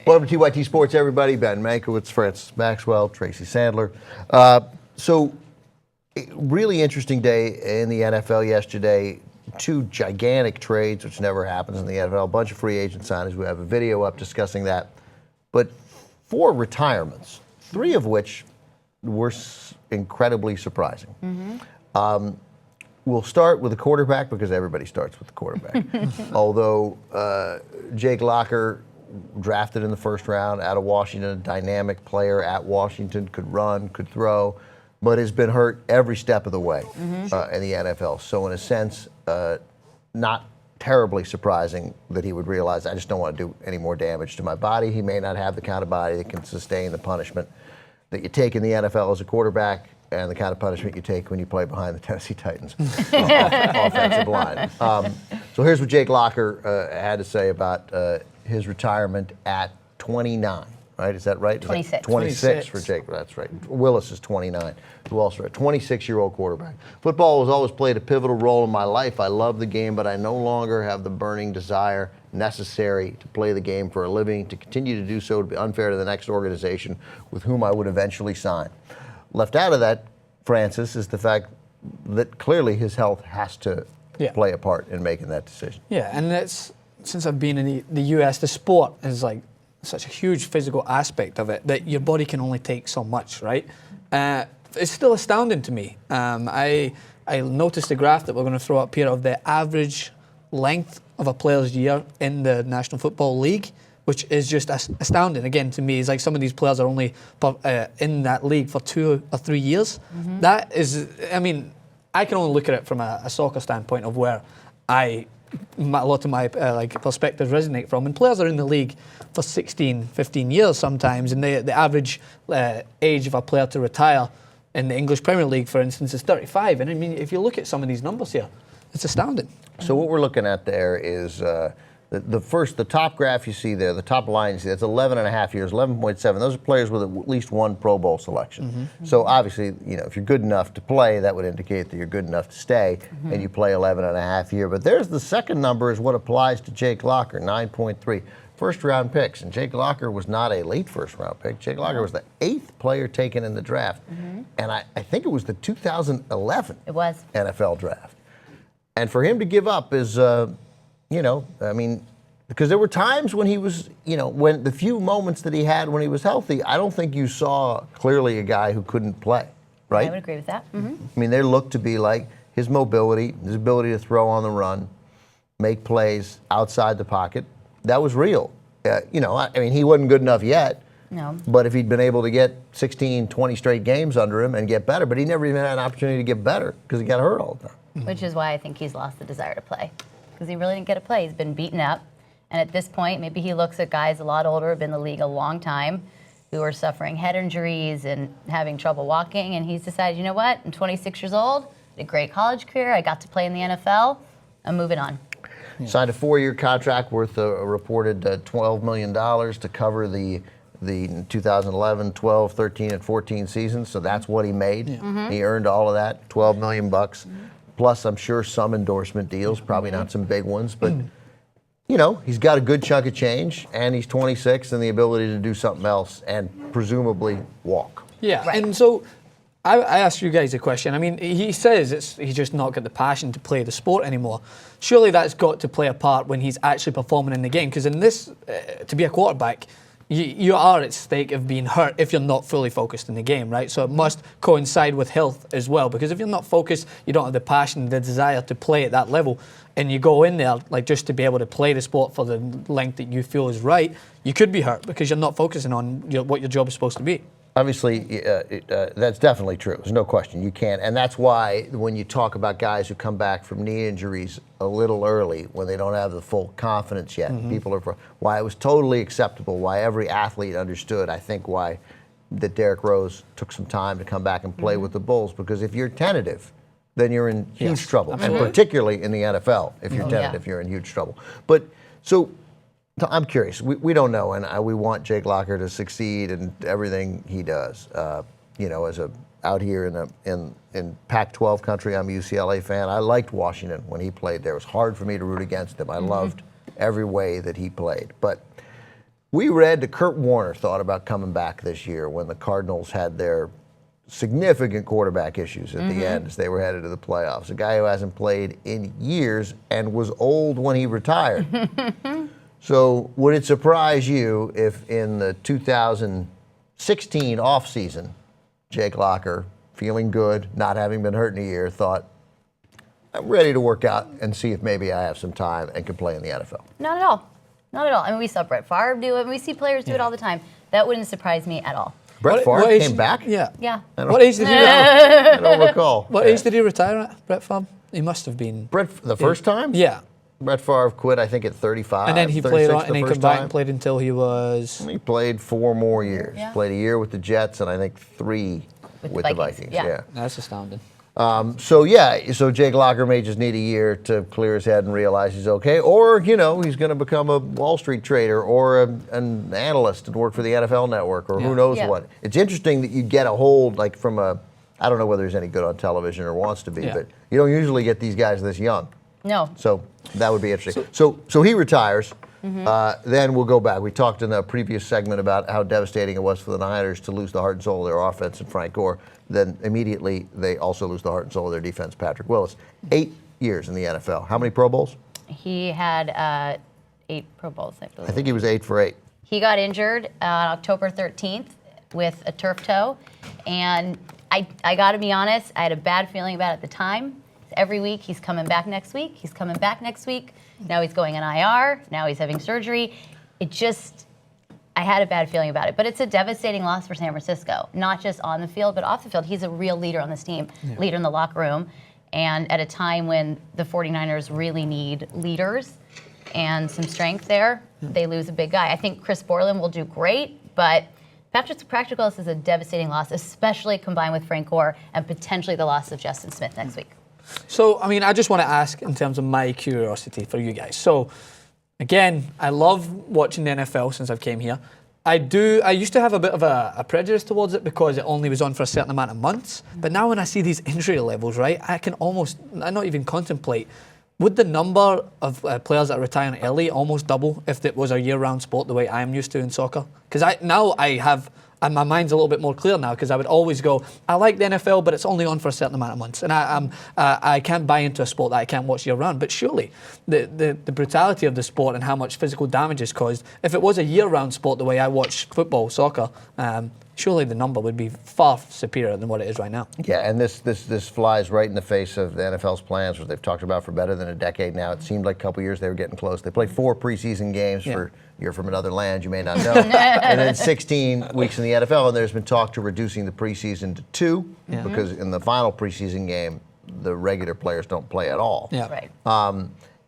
Welcome to TYT Sports, everybody. Ben Mankiewicz, Francis Maxwell, Tracy Sandler. Really interesting day in the NFL yesterday. Two gigantic trades, which never happens in the NFL. A bunch of free agent signings. We have a video up discussing that. But 4 retirements, 3 of which were incredibly surprising. We'll start with the quarterback because everybody starts with the quarterback. Although Jake Locker, drafted in the first round out of Washington, a dynamic player at Washington, could run, could throw, but has been hurt every step of the way in the NFL. So in a sense, not terribly surprising that he would realize, I just don't want to do any more damage to my body. He may not have the kind of body that can sustain the punishment that you take in the NFL as a quarterback and the kind of punishment you take when you play behind the Tennessee Titans offensive line. So here's what Jake Locker had to say about his retirement at 29, right? Is that right? 26. 26 for Jake, that's right. Willis is 29, who also a 26-year-old quarterback. Football has always played a pivotal role in my life. I love the game, but I no longer have the burning desire necessary to play the game for a living. To continue to do so would be unfair to the next organization with whom I would eventually sign. Left out of that, Francis, is the fact that clearly his health has to play a part in making that decision. Yeah, and that's, since I've been in the US, the sport is like such a huge physical aspect of it that your body can only take so much, right? It's still astounding to me. I noticed the graph that we're going to throw up here of the average length of a player's year in the National Football League, which is just astounding. Again, to me, it's like some of these players are only in that league for 2 or 3 years. That is, I mean, I can only look at it from a soccer standpoint of where a lot of my perspectives resonate from. And players are in the league for 16, 15 years sometimes, and the average age of a player to retire in the English Premier League, for instance, is 35. And I mean, if you look at some of these numbers here, it's astounding. So what we're looking at there is the top graph you see there, the top line you see, that's 11 and a half years, 11.7. Those are players with at least 1 Pro Bowl selection. So obviously, you know, if you're good enough to play, that would indicate that you're good enough to stay, and you play 11 and a half years. But there's the second number is what applies to Jake Locker, 9.3. First-round picks, and Jake Locker was not a late first-round pick. Jake Locker was the 8th player taken in the draft, and I think it was the 2011 NFL draft. And for him to give up is, you know, I mean, because there were times when he was, you know, when the few moments that he had when he was healthy, I don't think you saw clearly a guy who couldn't play, right? I would agree with that. I mean, they looked to be like his mobility, his ability to throw on the run, make plays outside the pocket. That was real. You know, I mean, he wasn't good enough yet. No. But if he'd been able to get 16, 20 straight games under him and get better, but he never even had an opportunity to get better because he got hurt all the time. Which is why I think he's lost the desire to play, because he really didn't get to play. He's been beaten up. And at this point, maybe he looks at guys a lot older, have been in the league a long time, who are suffering head injuries and having trouble walking. And he's decided, you know what? I'm 26 years old, had a great college career. I got to play in the NFL. I'm moving on. Signed a 4-year contract worth a reported $12 million to cover the 2011, 12, 13, and 14 seasons. So that's what he made. He earned all of that, $12 million bucks. Plus, I'm sure some endorsement deals, probably not some big ones, but you know, he's got a good chunk of change, and he's 26 and the ability to do something else and presumably walk. Yeah, and so I asked you guys a question. I mean, he says he's just not got the passion to play the sport anymore. Surely that's got to play a part when he's actually performing in the game, because in this, to be a quarterback, you are at stake of being hurt if you're not fully focused in the game, right? So it must coincide with health as well, because if you're not focused, you don't have the passion, the desire to play at that level, and you go in there like just to be able to play the sport for the length that you feel is right, you could be hurt because you're not focusing on what your job is supposed to be. Obviously, that's definitely true. There's no question. You can't. And that's why when you talk about guys who come back from knee injuries a little early, when they don't have the full confidence yet, people are, why it was totally acceptable, why every athlete understood, I think, why that Derrick Rose took some time to come back and play with the Bulls. Because if you're tentative, then you're in huge trouble. Absolutely. And particularly in the NFL, if you're tentative, you're in huge trouble. But so I'm curious. We don't know, and we want Jake Locker to succeed in everything he does. You know, as out here in Pac-12 country, I'm a UCLA fan. I liked Washington when he played there. It was hard for me to root against him. I loved every way that he played. But We read that Kurt Warner thought about coming back this year when the Cardinals had their significant quarterback issues at the end as they were headed to the playoffs. A guy who hasn't played in years and was old when he retired. So would it surprise you if in the 2016 offseason, Jake Locker, feeling good, not having been hurt in a year, thought, I'm ready to work out and see if maybe I have some time and can play in the NFL? Not at all. Not at all. I mean, we saw Brett Favre do it. We see players do it all the time. That wouldn't surprise me at all. Brett Favre age- came back? Yeah. Yeah. What age did he retire? I don't recall. What age did he retire at, Brett Favre? He must have been. The first time? Yeah. Brett Favre quit, I think, at 35. And then he played 36 on, and the he first came back time. and played until he was. He played 4 more years. Yeah. Played a year with the Jets and I think 3 with the Vikings. Yeah. That's astounding. So Jake Locker may just need a year to clear his head and realize he's okay, or he's going to become a Wall Street trader or an analyst and work for the NFL Network or who knows what. It's interesting that you get a hold from I don't know whether he's any good on television or wants to be, but you don't usually get these guys this young. No. So that would be interesting. So he retires. Then we'll go back. We talked in the previous segment about how devastating it was for the Niners to lose the heart and soul of their offense in Frank Gore. Then immediately they also lose the heart and soul of their defense, Patrick Willis. 8 years in the NFL. How many Pro Bowls? He had 8 Pro Bowls, I believe. I think he was 8 for 8. He got injured on October 13th with a turf toe. And I got to be honest, I had a bad feeling about it at the time. Every week, he's coming back next week. He's coming back next week. Now he's going in IR. Now he's having surgery. I had a bad feeling about it. But it's a devastating loss for San Francisco, not just on the field, but off the field. He's a real leader on this team, leader in the locker room. And at a time when the 49ers really need leaders and some strength there, they lose a big guy. I think Chris Borland will do great, but Patrick Willis is a devastating loss, especially combined with Frank Gore and potentially the loss of Justin Smith next week. So, I mean, I just want to ask in terms of my curiosity for you guys. So, again, I love watching the NFL since I've came here. I used to have a bit of a prejudice towards it because it only was on for a certain amount of months. But now when I see these injury levels, right, I not even contemplate, would the number of players that are retiring early almost double if it was a year-round sport the way I'm used to in soccer? Because and my mind's a little bit more clear now because I would always go, I like the NFL, but it's only on for a certain amount of months. And I can't buy into a sport that I can't watch year-round. But surely the brutality of the sport and how much physical damage is caused, if it was a year-round sport the way I watch football, soccer, surely the number would be far superior than what it is right now. Yeah, and this flies right in the face of the NFL's plans, which they've talked about for better than a decade now. It seemed like a couple years they were getting close. They played 4 preseason games for you're from another land, you may not know. And then 16 weeks in the NFL, and there's been talk to reducing the preseason to 2 because in the final preseason game, the regular players don't play at all. Yeah. Right.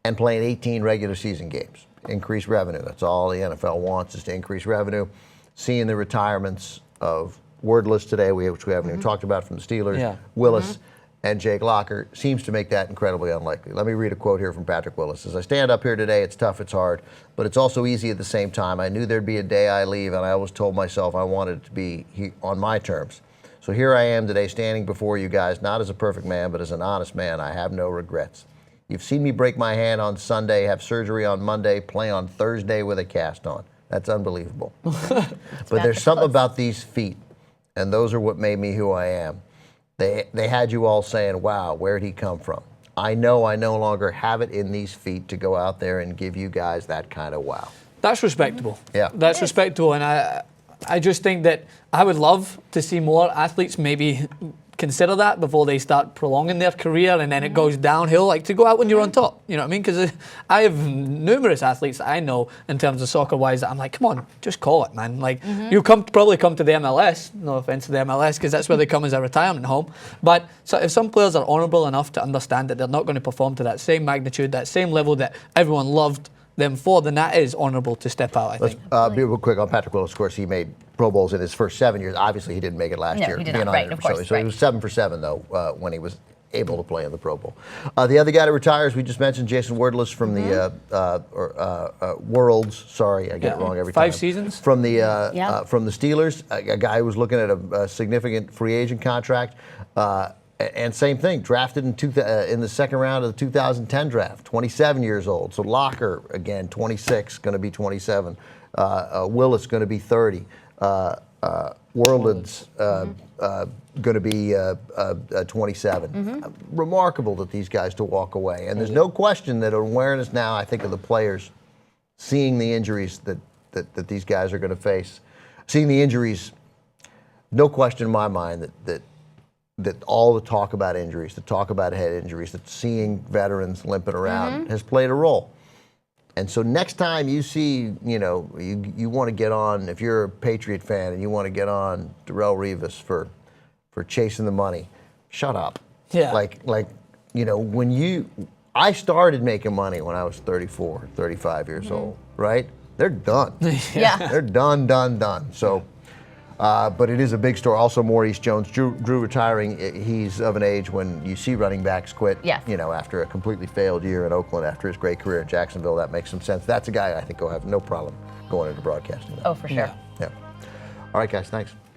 And playing 18 regular season games. Increase revenue. That's all the NFL wants is to increase revenue. Seeing the retirements of Wordless today, which we haven't even talked about from the Steelers, Willis, and Jake Locker, seems to make that incredibly unlikely. Let me read a quote here from Patrick Willis. As I stand up here today, it's tough, it's hard, but it's also easy at the same time. I knew there'd be a day I leave, and I always told myself I wanted it to be on my terms. So here I am today standing before you guys, not as a perfect man, but as an honest man. I have no regrets. You've seen me break my hand on Sunday, have surgery on Monday, play on Thursday with a cast on. That's unbelievable. But there's something about these feet, and those are what made me who I am. They had you all saying, wow, where'd he come from? I know I no longer have it in these feet to go out there and give you guys that kind of wow. That's respectable. Yeah. That's respectable, and I just think that I would love to see more athletes maybe consider that before they start prolonging their career and then it goes downhill, like to go out when you're on top. You know what I mean? Because I have numerous athletes that I know in terms of soccer-wise that I'm like, come on, just call it, man. Like, you probably come to the MLS, no offense to the MLS, because that's where they come as a retirement home. But so if some players are honourable enough to understand that they're not going to perform to that same magnitude, that same level that everyone loved them for, then that is honourable to step out, I think. Let's be real quick on Patrick Willis. Of course, he made Pro Bowls in his first 7 years. Obviously, he didn't make it last year. He did not, right, of course. So he was 7 for 7, though, when he was able to play in the Pro Bowl. The other guy that retires, we just mentioned Jason Wordless from the Worilds. Sorry, I get it wrong every time. 5 seasons? From the Steelers, a guy who was looking at a significant free agent contract. And same thing, drafted in the second round of the 2010 draft, 27 years old. So Locker, again, 26, going to be 27 Willis going to be 30. Worilds going to be 27. Remarkable that these guys to walk away. And there's no question that awareness now, I think, of the players seeing the injuries that these guys are going to face. Seeing the injuries, no question in my mind that all the talk about injuries, the talk about head injuries, that seeing veterans limping around has played a role. And so next time you see, you want to get on, if you're a Patriot fan and you want to get on Darrelle Revis for chasing the money, shut up. Yeah. I started making money when I was 34, 35 years old, right? They're done. Yeah. They're done. So, but it is a big story. Also, Maurice Jones, Drew retiring. He's of an age when you see running backs quit. Yes. After a completely failed year in Oakland, after his great career in Jacksonville, that makes some sense. That's a guy I think will have no problem going into broadcasting. Oh, for sure. Yeah. All right, guys. Thanks.